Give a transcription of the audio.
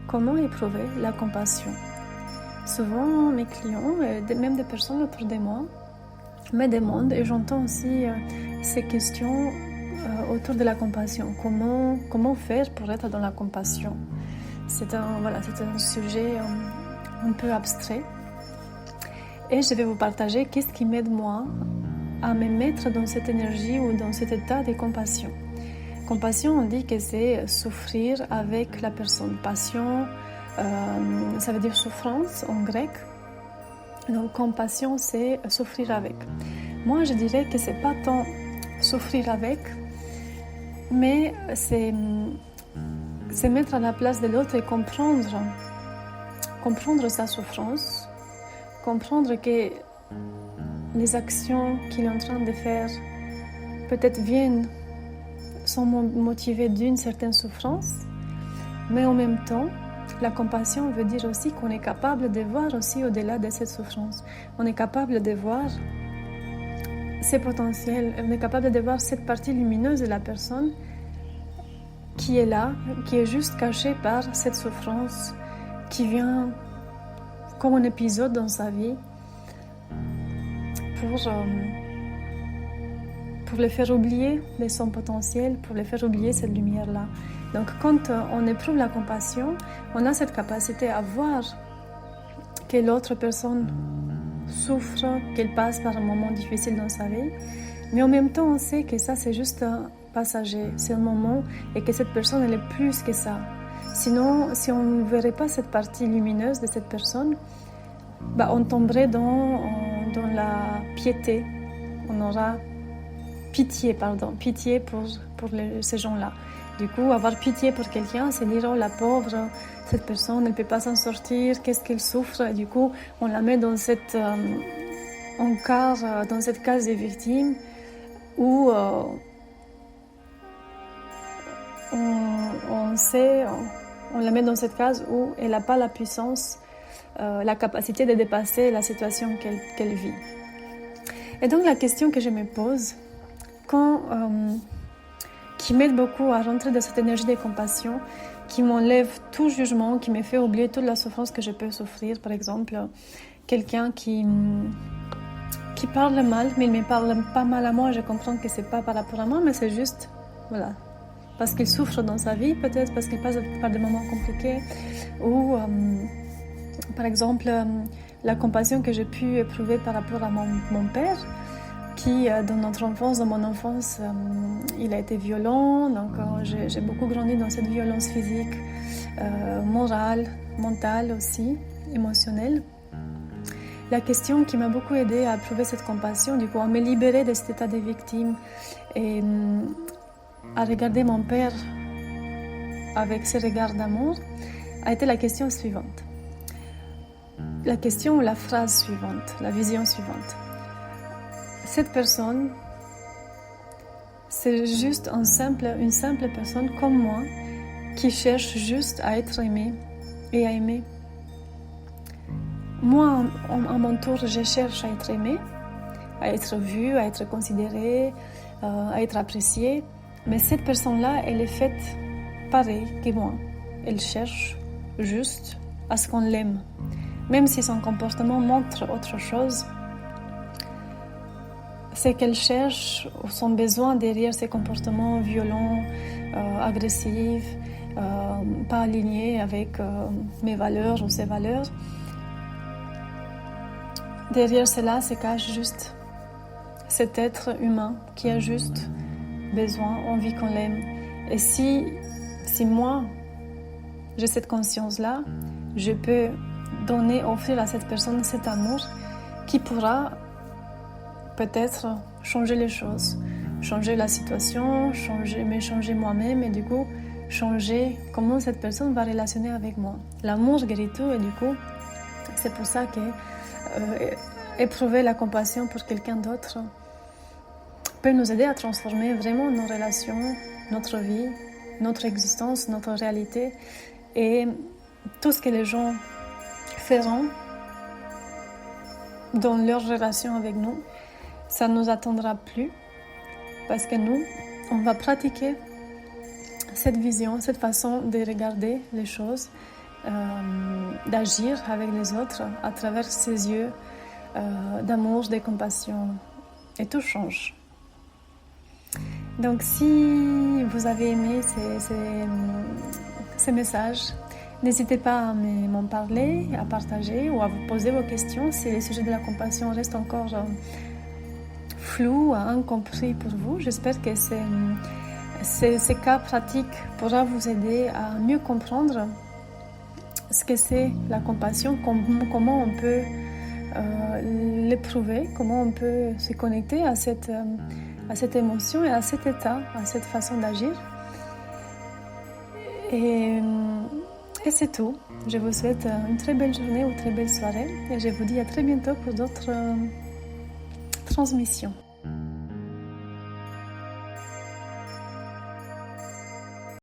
comment éprouver la compassion. Souvent, mes clients, et même des personnes autour de moi, me demandent, et j'entends aussi ces questions autour de la compassion. Comment faire pour être dans la compassion? C'est un sujet un peu abstrait. Et je vais vous partager qu'est-ce qui m'aide moi à me mettre dans cette énergie ou dans cet état de compassion. Compassion, on dit que c'est souffrir avec la personne. Passion, ça veut dire souffrance en grec. Donc compassion, c'est souffrir avec. Moi, je dirais que c'est pas tant souffrir avec, mais c'est mettre à la place de l'autre et comprendre sa souffrance, comprendre que les actions qu'il est en train de faire peut-être sont motivées d'une certaine souffrance, mais en même temps, la compassion veut dire aussi qu'on est capable de voir aussi au-delà de cette souffrance. On est capable de voir ses potentiels, on est capable de voir cette partie lumineuse de la personne qui est là, qui est juste cachée par cette souffrance qui vient comme un épisode dans sa vie pour le faire oublier de son potentiel, pour le faire oublier cette lumière-là. Donc quand on éprouve la compassion, on a cette capacité à voir que l'autre personne souffre, qu'elle passe par un moment difficile dans sa vie, mais en même temps on sait que ça c'est juste un passager, c'est un moment et que cette personne elle est plus que ça. Sinon, si on ne verrait pas cette partie lumineuse de cette personne, on tomberait dans la piété, on aura pitié pour ces gens-là. Du coup, avoir pitié pour quelqu'un, c'est dire, oh la pauvre, cette personne, elle ne peut pas s'en sortir, qu'est-ce qu'elle souffre. Et du coup, on la met dans cette case des victimes où on la met dans cette case où elle n'a pas la puissance, la capacité de dépasser la situation qu'elle vit. Et donc la question que je me pose, qui m'aide beaucoup à rentrer dans cette énergie de compassion, qui m'enlève tout jugement, qui me fait oublier toute la souffrance que je peux souffrir. Par exemple, quelqu'un qui parle mal, mais il ne me parle pas mal à moi, je comprends que ce n'est pas par rapport à moi, mais c'est juste, parce qu'il souffre dans sa vie, peut-être parce qu'il passe par des moments compliqués, ou par exemple, la compassion que j'ai pu éprouver par rapport à mon père, qui, dans mon enfance, il a été violent, donc j'ai beaucoup grandi dans cette violence physique, morale, mentale aussi, émotionnelle. La question qui m'a beaucoup aidée à éprouver cette compassion, du coup, à me libérer de cet état de victime et à regarder mon père avec ce regard d'amour, a été la question suivante. La question ou la phrase suivante, la vision suivante. Cette personne, c'est juste une simple personne comme moi qui cherche juste à être aimée et à aimer. Moi, à mon tour, je cherche à être aimée, à être vue, à être considérée, à être appréciée. Mais cette personne-là, elle est faite pareil que moi. Elle cherche juste à ce qu'on l'aime. Même si son comportement montre autre chose, c'est qu'elle cherche son besoin derrière ces comportements violents, agressifs, pas alignés avec mes valeurs ou ses valeurs. Derrière cela se cache juste cet être humain qui a juste besoin, envie qu'on l'aime. Et si moi, j'ai cette conscience-là, je peux offrir à cette personne cet amour qui pourra peut-être changer les choses, changer la situation, changer moi-même et du coup, changer comment cette personne va relationner avec moi. L'amour guérit tout et du coup, c'est pour ça que éprouver la compassion pour quelqu'un d'autre peut nous aider à transformer vraiment nos relations, notre vie, notre existence, notre réalité et tout ce que les gens feront dans leur relation avec nous, ça ne nous attendra plus parce que nous, on va pratiquer cette vision, cette façon de regarder les choses d'agir avec les autres à travers ses yeux d'amour, de compassion. Et tout change. Donc si vous avez aimé ces messages, n'hésitez pas à m'en parler, à partager ou à vous poser vos questions si le sujet de la compassion reste encore flou, incompris pour vous. J'espère que ces cas pratiques pourront vous aider à mieux comprendre ce que c'est la compassion, comment on peut l'éprouver, comment on peut se connecter à cette émotion et à cet état, à cette façon d'agir. Et c'est tout. Je vous souhaite une très belle journée ou très belle soirée et je vous dis à très bientôt pour d'autres transmissions.